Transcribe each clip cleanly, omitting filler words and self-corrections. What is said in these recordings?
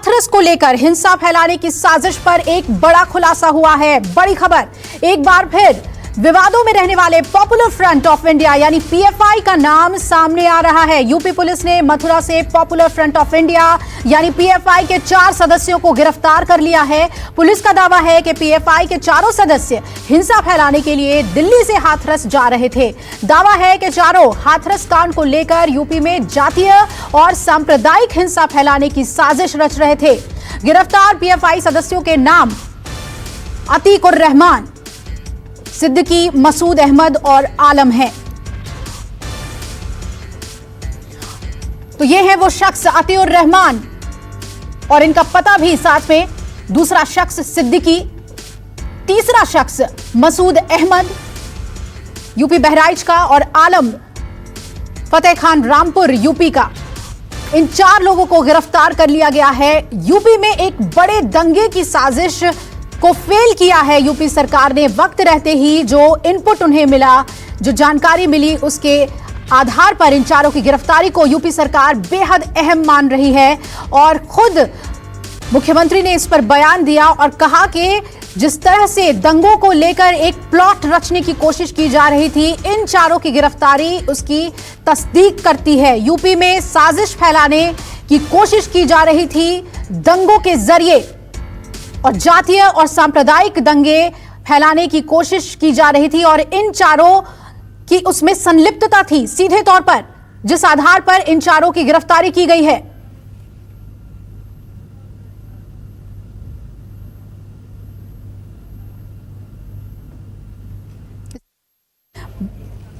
हाथरस को लेकर हिंसा फैलाने की साजिश पर एक बड़ा खुलासा हुआ है। बड़ी खबर, एक बार फिर विवादों में रहने वाले पॉपुलर फ्रंट ऑफ इंडिया यानी पीएफआई का नाम सामने आ रहा है। यूपी पुलिस ने मथुरा से पॉपुलर फ्रंट ऑफ इंडिया यानी पीएफआई के 4 सदस्यों को गिरफ्तार कर लिया है। पुलिस का दावा है कि पीएफआई के चारों सदस्य हिंसा फैलाने के लिए दिल्ली से हाथरस जा रहे थे। दावा है कि चारों हाथरस कांड को लेकर यूपी में जातीय और सांप्रदायिक हिंसा फैलाने की साजिश रच रहे थे। गिरफ्तार पीएफआई सदस्यों के नाम अतीक उर रहमान, सिद्दीकी, मसूद अहमद और आलम है। तो ये है वो शख्स अतीक उर रहमान और इनका पता भी साथ में, दूसरा शख्स सिद्दीकी, तीसरा शख्स मसूद अहमद यूपी बहराइच का और आलम फतेह खान रामपुर यूपी का। इन 4 लोगों को गिरफ्तार कर लिया गया है। यूपी में एक बड़े दंगे की साजिश को फेल किया है यूपी सरकार ने। वक्त रहते ही जो इनपुट उन्हें मिला, जो जानकारी मिली, उसके आधार पर इन चारों की गिरफ्तारी को यूपी सरकार बेहद अहम मान रही है। और खुद मुख्यमंत्री ने इस पर बयान दिया और कहा कि जिस तरह से दंगों को लेकर एक प्लॉट रचने की कोशिश की जा रही थी, इन चारों की गिरफ्तारी उसकी तस्दीक करती है। यूपी में साजिश फैलाने की कोशिश की जा रही थी दंगों के जरिए, और जातीय और सांप्रदायिक दंगे फैलाने की कोशिश की जा रही थी और इन चारों की उसमें संलिप्तता थी सीधे तौर पर, जिस आधार पर इन चारों की गिरफ्तारी की गई है।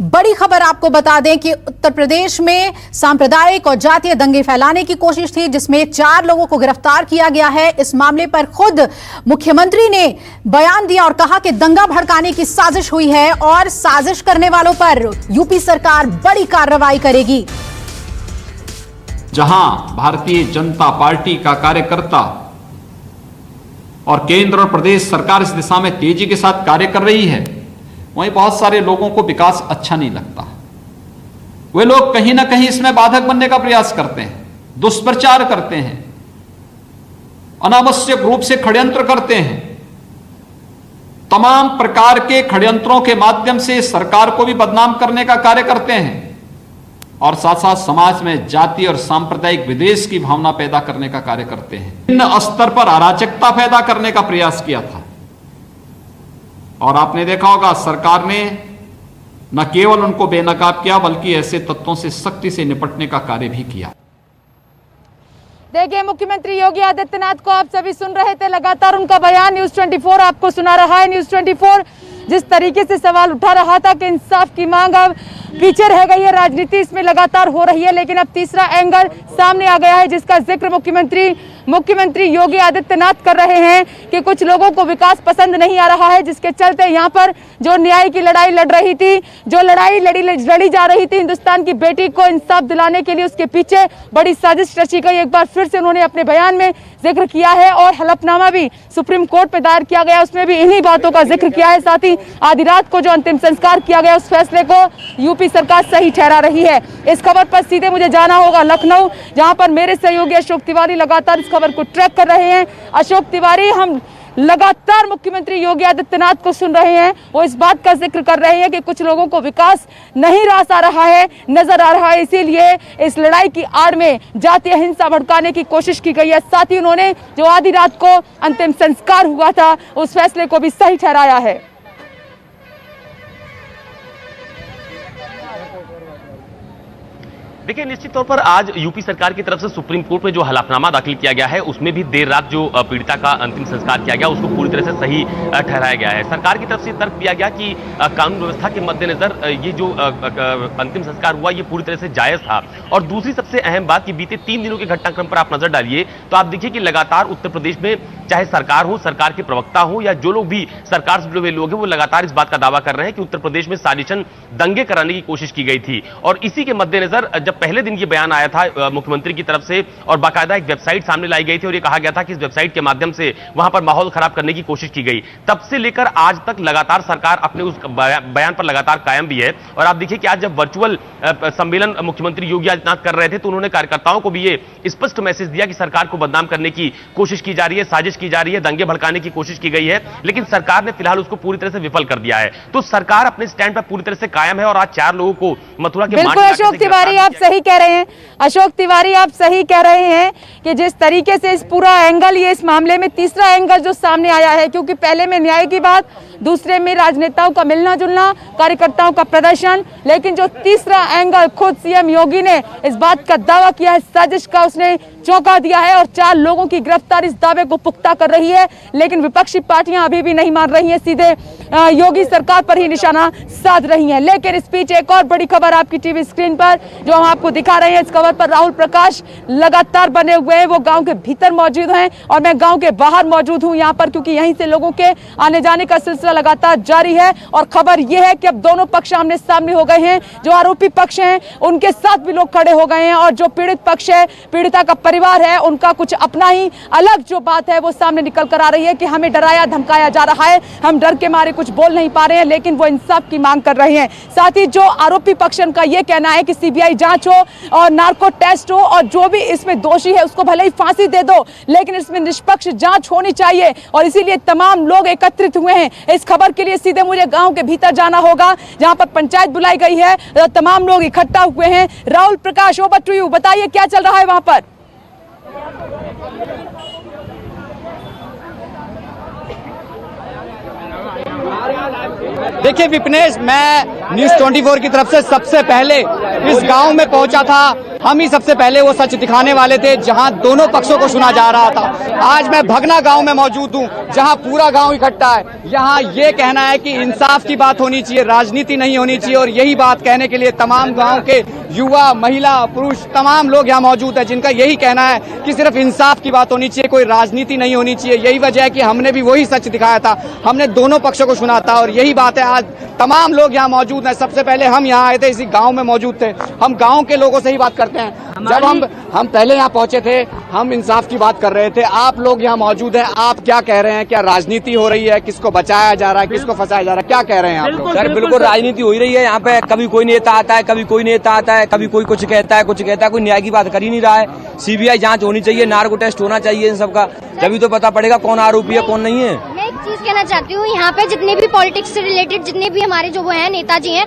बड़ी खबर आपको बता दें कि उत्तर प्रदेश में सांप्रदायिक और जातीय दंगे फैलाने की कोशिश थी, जिसमें 4 लोगों को गिरफ्तार किया गया है। इस मामले पर खुद मुख्यमंत्री ने बयान दिया और कहा कि दंगा भड़काने की साजिश हुई है और साजिश करने वालों पर यूपी सरकार बड़ी कार्रवाई करेगी। जहां भारतीय जनता पार्टी का कार्यकर्ता और केंद्र और प्रदेश सरकार इस दिशा में तेजी के साथ कार्य कर रही है, वहीं बहुत सारे लोगों को विकास अच्छा नहीं लगता। वे लोग कहीं ना कहीं इसमें बाधक बनने का प्रयास करते हैं, दुष्प्रचार करते हैं, अनावश्यक रूप से षड्यंत्र करते हैं। तमाम प्रकार के षड्यंत्रों के माध्यम से सरकार को भी बदनाम करने का कार्य करते हैं और साथ साथ समाज में जाति और सांप्रदायिक विद्वेष की भावना पैदा करने का कार्य करते हैं। विभिन्न स्तर पर अराजकता पैदा करने का प्रयास किया था और आपने देखा होगा सरकार ने न केवल उनको बेनकाब किया बल्कि ऐसे तत्वों से सख्ती से निपटने का कार्य भी किया। देखिए, मुख्यमंत्री योगी आदित्यनाथ को आप सभी सुन रहे थे, लगातार उनका बयान न्यूज़ 24 आपको सुना रहा है। न्यूज़ 24 जिस तरीके से सवाल उठा रहा था कि इंसाफ की मांग अब पीछे रह गई है, राजनीति इसमें लगातार हो रही है, लेकिन अब तीसरा एंगल सामने आ गया है जिसका जिक्र मुख्यमंत्री योगी आदित्यनाथ कर रहे हैं कि कुछ लोगों को विकास पसंद नहीं आ रहा है, जिसके चलते यहाँ पर जो न्याय की लड़ाई लड़ रही थी, जो लड़ाई लड़ी जा रही थी हिंदुस्तान की बेटी को इंसाफ दिलाने के लिए, उसके पीछे बड़ी साजिश रची गई। एक बार फिर से उन्होंने अपने बयान में जिक्र किया है और हलफनामा भी सुप्रीम कोर्ट में दायर किया गया, उसमें भी इन्हीं बातों का जिक्र किया है। साथ ही आधी रात को जो अंतिम संस्कार किया गया, उस फैसले को यूपी सरकार सही ठहरा रही है। इस खबर पर सीधे मुझे जाना होगा लखनऊ, जहां पर मेरे सहयोगी अशोक तिवारी लगातार इस खबर को ट्रैक कर रहे हैं। अशोक तिवारी, हम लगातार मुख्यमंत्री योगी आदित्यनाथ को सुन रहे हैं, वो इस बात का जिक्र कर रहे हैं कि कुछ लोगों को विकास नहीं रास आ रहा है, नजर आ रहा है, इसीलिए इस लड़ाई की आड़ में जातीय हिंसा भड़काने की कोशिश की गई है। साथ ही उन्होंने जो आधी रात को अंतिम संस्कार हुआ था, उस फैसले को भी सही ठहराया है। देखिए, निश्चित तौर पर आज यूपी सरकार की तरफ से सुप्रीम कोर्ट में जो हलफनामा दाखिल किया गया है, उसमें भी देर रात जो पीड़िता का अंतिम संस्कार किया गया, उसको पूरी तरह से सही ठहराया गया है। सरकार की तरफ से तर्क दिया गया कि कानून व्यवस्था के मद्देनजर ये जो अंतिम संस्कार हुआ, ये पूरी तरह से जायज था। और दूसरी सबसे अहम बात कि बीते 3 दिनों के घटनाक्रम पर आप नजर डालिए तो आप देखिए कि लगातार उत्तर प्रदेश में चाहे सरकार हो, सरकार के प्रवक्ता हो या जो लोग भी सरकार से जुड़े हुए लोग हैं, वो लगातार इस बात का दावा कर रहे हैं कि उत्तर प्रदेश में साजिशन दंगे कराने की कोशिश की गई थी। और इसी के मद्देनजर जब जब पहले दिन ये बयान आया था मुख्यमंत्री की तरफ से और बाकायदा एक वेबसाइट सामने लाई गई थी और ये कहा गया था कि इस वेबसाइट के माध्यम से वहां पर माहौल खराब करने की कोशिश की गई, तब से लेकर आज तक लगातार सरकार अपने उस बयान पर लगातार कायम भी है। और आप देखिए कि आज जब वर्चुअल सम्मेलन मुख्यमंत्री योगी आदित्यनाथ कर रहे थे तो उन्होंने कार्यकर्ताओं को भी ये स्पष्ट मैसेज दिया कि सरकार को बदनाम करने की कोशिश की जा रही है, साजिश की जा रही है, दंगे भड़काने की कोशिश की गई है, लेकिन सरकार ने फिलहाल उसको पूरी तरह से विफल कर दिया है। तो सरकार अपने स्टैंड पर पूरी तरह से कायम है और आज 4 लोगों को मथुरा के बिल्कुल अशोक तिवारी आप सही कह रहे हैं, अशोक तिवारी आप सही कह रहे हैं कि जिस तरीके से इस पूरा एंगल, ये इस मामले में तीसरा एंगल जो सामने आया है, क्योंकि पहले में न्याय की बात, दूसरे में राजनेताओं का मिलना जुलना, कार्यकर्ताओं का प्रदर्शन, लेकिन जो तीसरा एंगल खुद सीएम योगी ने इस बात का दावा किया है, साजिश का उसने चौंका दिया है और 4 लोगों की गिरफ्तारी इस दावे को पुख्ता कर रही है। लेकिन विपक्षी पार्टियां अभी भी नहीं मान रही हैं, सीधे योगी सरकार पर ही निशाना साध रही हैं। लेकिन इस बीच एक और बड़ी खबर आपकी टीवी स्क्रीन पर जो हम आपको दिखा रहे हैं, इस खबर पर राहुल प्रकाश लगातार बने हुए हैं, वो गांव के भीतर मौजूद हैं और मैं गांव के बाहर मौजूद हूं यहां पर, क्योंकि यहीं से लोगों के आने जाने का सिलसिला लगातार जारी है। और खबर यह है कि अब दोनों पक्ष आमने सामने हो गए हैं, जो आरोपी पक्ष हैं उनके साथ भी लोग खड़े हो गए हैं और जो पीड़ित पक्ष है, पीड़िता का परिवार है, उनका कुछ अपना ही अलग जो बात है वो सामने निकल कर आ रही है कि हमें डराया धमकाया जा रहा है, हम डर के मारे कुछ बोल नहीं पा रहे हैं, लेकिन वो इंसाफ की मांग कर रहे हैं। साथ ही जो आरोपी पक्ष का यह कहना है कि सीबीआई जांच हो और नार्को टेस्ट हो और जो भी इसमें दोषी है उसको भले ही फांसी दे दो, लेकिन इसमें निष्पक्ष जांच होनी चाहिए और इसीलिए तमाम लोग एकत्रित हुए हैं। इस खबर के लिए सीधे मुझे गांव के भीतर जाना होगा जहां पर पंचायत बुलाई गई है, तमाम लोग इकट्ठा हुए हैं। Rahul Prakash, over to you, बताइए क्या चल रहा है वहां पर। देखिए विपनेश, मैं न्यूज़ 24 की तरफ से सबसे पहले इस गांव में पहुंचा था। हम ही सबसे पहले वो सच दिखाने वाले थे जहां दोनों पक्षों को सुना जा रहा था। आज मैं भगना गांव में मौजूद हूं जहां पूरा गांव इकट्ठा है। यहां ये कहना है कि इंसाफ की बात होनी चाहिए, राजनीति नहीं होनी चाहिए और यही बात कहने के लिए तमाम गांव के युवा, महिला, पुरुष, तमाम लोग यहाँ मौजूद है जिनका यही कहना है कि सिर्फ इंसाफ की बात होनी चाहिए, कोई राजनीति नहीं होनी चाहिए। यही वजह है कि हमने भी वही सच दिखाया था, हमने दोनों पक्षों को सुना था और यही बात है आज तमाम लोग यहाँ मौजूद हैं। सबसे पहले हम यहाँ आए थे, इसी गांव में मौजूद थे, हम गांव के लोगों से ही बात करते हैं। जब हम पहले यहाँ पहुंचे थे, हम इंसाफ की बात कर रहे थे, आप लोग यहाँ मौजूद हैं, आप क्या कह रहे हैं? क्या राजनीति हो रही है? किसको बचाया जा रहा है, किसको फंसाया जा रहा है, क्या कह रहे हैं आप लोग? सर बिल्कुल राजनीति हो ही रही है यहाँ पे। कभी कोई नेता आता है, कभी कोई नेता आता है, कभी कोई कुछ कहता है, कोई न्याय की बात कर ही नहीं रहा है। सीबीआई जांच होनी चाहिए, नार्को टेस्ट होना चाहिए इन सबका, तभी तो पता पड़ेगा कौन आरोपी है कौन नहीं है। मैं एक चीज कहना चाहती हूँ, यहाँ पे जितने भी पॉलिटिक्स से रिलेटेड जितने भी हमारे जो वो हैं नेताजी हैं,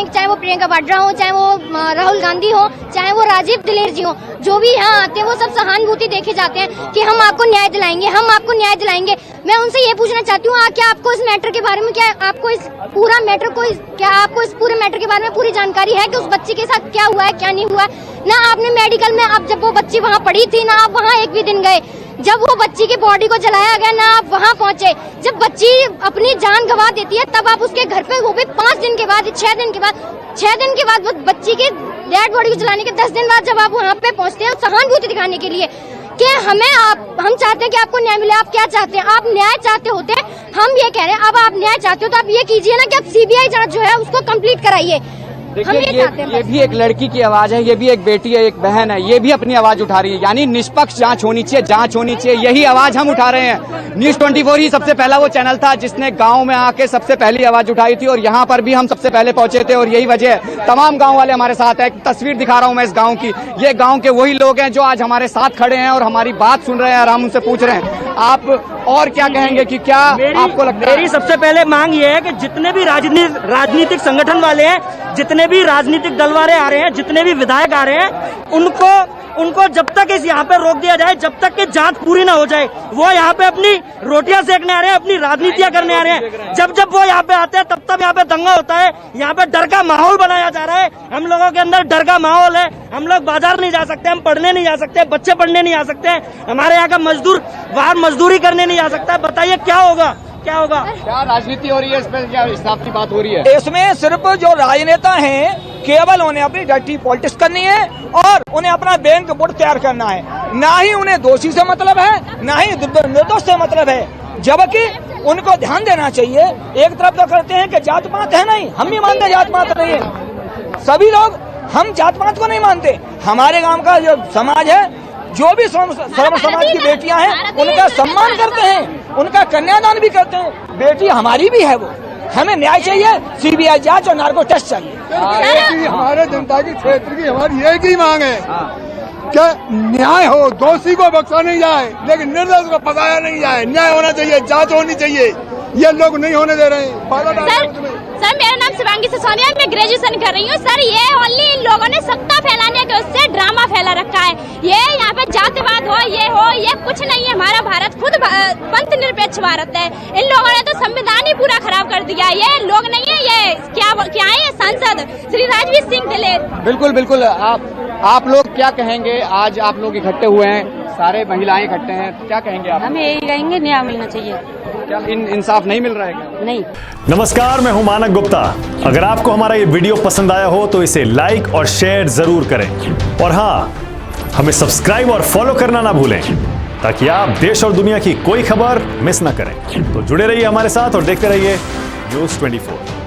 चाहे वो प्रियंका वाड्रा हो, चाहे वो राहुल गांधी हो, चाहे वो राजीव दिलेर जी हो, जो भी यहाँ आते हैं वो सब सहानुभूति देखे जाते हैं कि हम आपको न्याय दिलाएंगे, हम आपको न्याय दिलाएंगे। मैं उनसे ये पूछना चाहती हूँ, क्या आपको इस मैटर के बारे में, क्या आपको इस पूरा मैटर को, क्या आपको इस पूरे मैटर के बारे में पूरी जानकारी है कि उस बच्ची के साथ क्या हुआ है, क्या नहीं हुआ है? ना आपने मेडिकल में, आप जब वो बच्ची वहाँ पड़ी थी, ना आप वहाँ एक भी दिन गए। जब वो बच्ची की बॉडी को जलाया गया, ना आप वहाँ पहुँचे। जब बच्ची अपनी जान गंवा देती है तब आप उसके घर पे, वो भी 5 दिन के बाद, 6 दिन के बाद वो बच्ची के डेड बॉडी को जलाने के 10 दिन बाद जब आप वहाँ पे पहुँचते हैं सहानुभूति दिखाने के लिए कि हम चाहते हैं कि आपको न्याय मिले। आप क्या चाहते हैं? आप न्याय चाहते होते हैं, हम ये कह रहे हैं। अब आप न्याय चाहते हो तो आप ये कीजिए ना कि आप सीबीआई जांच जो है उसको कंप्लीट कराइए। देखिए ये भी एक लड़की की आवाज है, ये भी एक बेटी है, एक बहन है, ये भी अपनी आवाज उठा रही है। यानी निष्पक्ष जांच होनी चाहिए, जांच होनी चाहिए, यही आवाज हम उठा रहे हैं। न्यूज़ 24 ही सबसे पहला वो चैनल था जिसने गांव में आके सबसे पहली आवाज उठाई थी और यहाँ पर भी हम सबसे पहले पहुंचे थे और यही वजह है। तमाम गाँव वाले हमारे साथ है। एक तस्वीर दिखा रहा हूँ मैं इस गाँव की, ये गाँव के वही लोग हैं जो आज हमारे साथ खड़े हैं और हमारी बात सुन रहे हैं और हम उनसे पूछ रहे हैं आप और क्या कहेंगे कि क्या आपको लगता है? मेरी सबसे पहले मांग ये है कि जितने भी राजनीतिक संगठन वाले हैं, जितने भी राजनीतिक दल वाले आ रहे हैं, जितने भी विधायक आ रहे हैं, उनको जब तक इस यहाँ पे रोक दिया जाए, जब तक कि जांच पूरी ना हो जाए, वो यहाँ पे अपनी रोटियां सेकने आ रहे हैं, अपनी राजनीतियां करने आ रहे हैं। जब वो यहाँ पे आते हैं तब यहाँ पे दंगा होता है, यहाँ पे डर का माहौल बनाया जा रहा है। हम लोगों के अंदर डर का माहौल है, हम लोग बाजार नहीं जा सकते, हम पढ़ने नहीं जा सकते, बच्चे पढ़ने नहीं जा सकते, हमारे यहाँ का मजदूर बाहर मजदूरी करने नहीं जा सकता। बताइए क्या होगा? क्या राजनीति हो रही है? इस पर क्या हिसाब की बात हो रही है? इसमें सिर्फ जो राजनेता हैं केवल उन्हें अपनी डर्टी पॉलिटिक्स करनी है और उन्हें अपना बैंक बोर्ड तैयार करना है। ना ही उन्हें दोषी से मतलब है, ना ही निर्दोष से मतलब है। जबकि उनको ध्यान देना चाहिए, एक तरफ तो करते हैं कि जात पात है नहीं, हम भी मानते जात पात नहीं है। सभी लोग हम जात पात को नहीं मानते। हमारे गांव का जो समाज है, जो भी सर्व समाज की बेटियां हैं, उनका सम्मान करते हैं, उनका कन्यादान भी करते हैं। बेटी हमारी भी है वो। हमें न्याय चाहिए, सीबीआई जांच और नार्को टेस्ट चाहिए। हमारे जनता की क्षेत्र की हमारी एक ही मांग है कि न्याय हो, दोषी को बख्शा नहीं जाए, लेकिन निर्दोष को फंसाया नहीं जाए। न्याय होना चाहिए, जांच होनी चाहिए। ये लोग नहीं होने दे रहे हैं। सर मेरा नाम शिवांगी सिसोदिया है, मैं ग्रेजुएशन कर रही हूँ। सर ये ओनली इन लोगों ने सत्ता फैलाने के उससे ड्रामा फैला रखा है। ये यहाँ पे जातिवाद हो, ये कुछ नहीं है। हमारा भारत खुद पंथ निरपेक्ष भारत है। इन लोगों ने तो संविधान ही पूरा खराब कर दिया। ये लोग नहीं है, ये क्या है, ये सांसद श्री राजवीर सिंह दिलेर। बिल्कुल बिल्कुल। आप लोग क्या कहेंगे? आज आप लोग इकट्ठे हुए हैं, सारे महिलाएं इकट्ठे हैं, क्या कहेंगे आप? हम यही कहेंगे न्याय मिलना चाहिए। क्या इंसाफ नहीं मिल रहा है क्या? नहीं। नमस्कार, मैं हूं मानक गुप्ता। अगर आपको हमारा ये वीडियो पसंद आया हो तो इसे लाइक और शेयर जरूर करें, और हाँ, हमें सब्सक्राइब और फॉलो करना ना भूलें ताकि आप देश और दुनिया की कोई खबर मिस ना करें। तो जुड़े रहिए हमारे साथ और देखते रहिए News 24।